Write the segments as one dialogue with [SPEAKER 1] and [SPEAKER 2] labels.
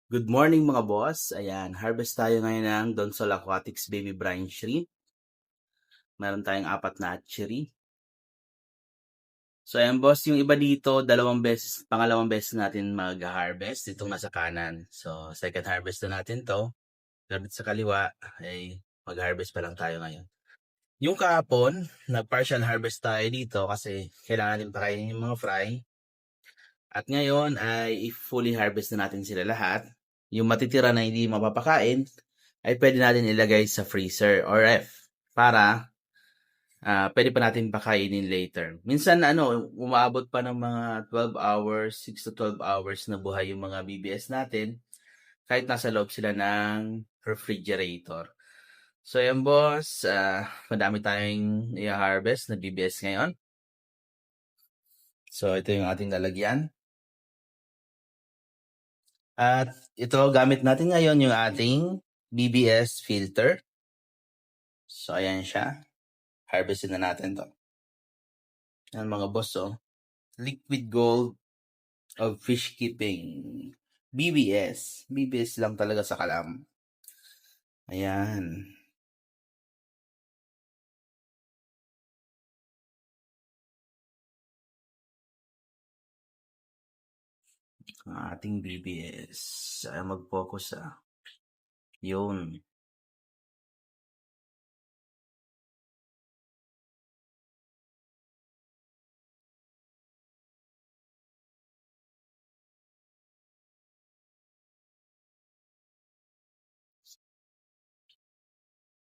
[SPEAKER 1] Good morning mga boss. Ayan, harvest tayo ngayon ng Donsol Aquatics Baby Brine Shrimp. Meron tayong 4 na hatchery. So ayan boss, yung iba dito, pangalawang beses natin mag-harvest. Itong nasa kanan. So second harvest na natin to. Pero dito sa kaliwa, ay mag-harvest pa lang tayo ngayon. Yung kahapon, nag-partial harvest tayo dito kasi kailangan din pakainin yung mga fry. At ngayon ay fully harvest na natin sila lahat. Yung matitira na hindi mapapakain ay pwede natin ilagay sa freezer or ref para pwede pa natin pakainin later. Minsan umaabot pa ng mga 12 hours, 6 to 12 hours na buhay yung mga BBS natin kahit nasa loob sila ng refrigerator. So yan boss, madami tayong i-harvest na BBS ngayon. So ito yung ating lalagyan. At ito, gamit natin ngayon yung ating BBS filter. So, ayan siya. Harvestin na natin to. Yan mga boss, Liquid Gold of Fish Keeping. BBS. BBS lang talaga sa kalam. Ayan. Ang ating BBS. Ay mag-focus Yun.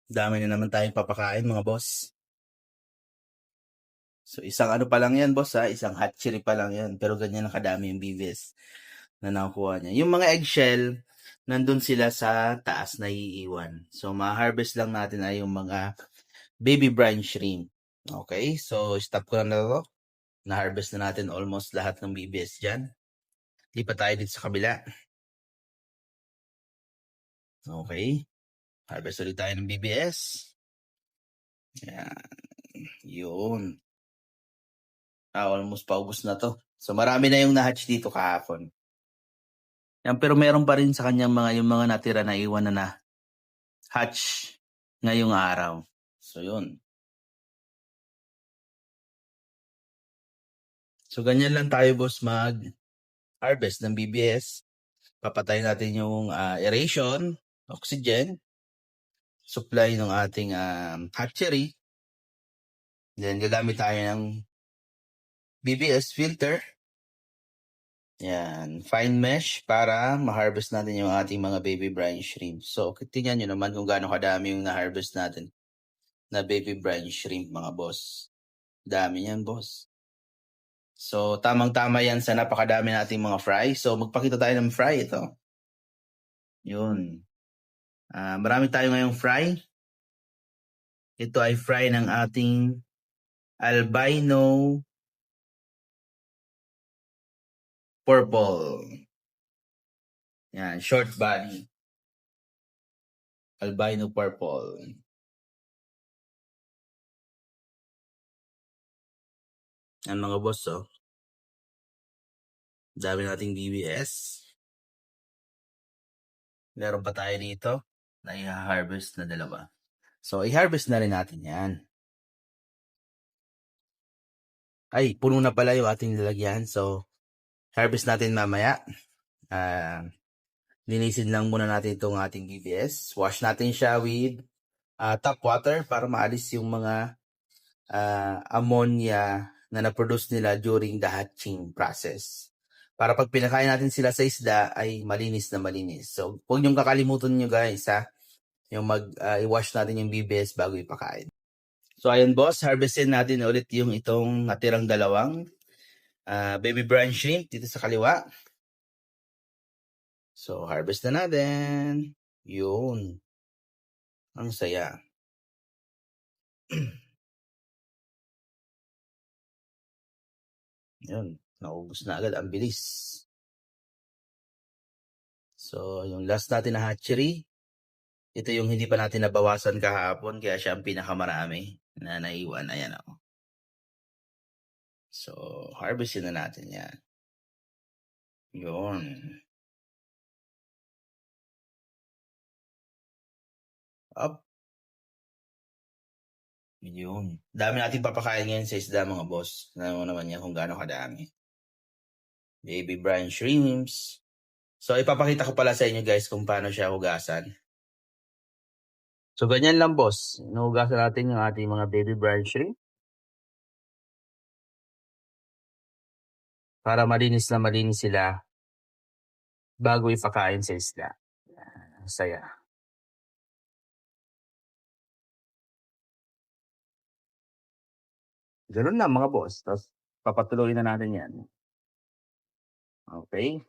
[SPEAKER 1] Dami na naman tayong papakain mga boss. So, isang ano pa lang yan, boss, isang hatchery pa lang yan. Pero ganyan ang kadami yung BBS na nakukuha niya. Yung mga eggshell, nandun sila sa taas na iiwan. So, ma-harvest lang natin ay yung mga baby brine shrimp. Okay, so stop ko na to. Na-harvest na natin almost lahat ng BBS dyan. Lipat tayo dito sa kabila. Okay, harvest ulit tayo ng BBS. Yan, yun. Almost paubos na to. So, marami na yung na-hatch dito kahapon. Yan, pero meron pa rin sa kanyang yung mga natira na iwan na hatch ngayong araw. So, yun. So, ganyan lang tayo, boss, mag-harvest ng BBS. Papatayin natin yung aeration, oxygen, supply ng ating hatchery. Then, gagamit tayo ng BBS filter. Yan, fine mesh para ma-harvest natin yung ating mga baby brine shrimp. So, tingnan nyo naman kung gaano kadami yung na-harvest natin na baby brine shrimp, mga boss. Dami yan, boss. So, tamang-tama yan sa napakadami nating mga fry. So, magpakita tayo ng fry ito. Yun. Marami tayo ngayong fry. Ito ay fry ng ating albino purple. Yan, short body. Albino purple. Yan mga boss, dami nating BBS. Meron pa tayo dito na i-harvest na dalawa. So, i-harvest na rin natin yan. Ay, puno na pala yung ating lalagyan. So, harvest natin mamaya. Linisin lang muna natin itong ating BBS. Wash natin siya with tap water para maalis yung mga ammonia na na-produce nila during the hatching process. Para pag pinakain natin sila sa isda ay malinis na malinis. So, huwag niyong kakalimutan nyo guys yung i-wash natin yung BBS bago ipakain. So, ayun boss, harvestin natin ulit yung itong natirang dalawang baby brine shrimp dito sa kaliwa. So, harvest na natin. Yun. Ang saya. Yun. Naubos na agad. Ang bilis. So, yung last natin na hatchery, ito yung hindi pa natin nabawasan kahapon, kaya siya ang pinakamarami na naiwan. Ayan o. So, harvestin na natin yan. Yun. Up. Yun. Dami nating papakain ngayon sa isda mga boss. Alam mo naman yan kung gaano kadami. Baby brine shrimps. So ipapakita ko pala sa inyo guys kung paano siya hugasan. So ganyan lang boss. Inuhugasan natin yung ating mga baby brine shrimp. Para malinis na malinis sila bago ipakain sa isda. Saya. Ganun lang mga boss. Tapos papatuloy na natin yan. Okay.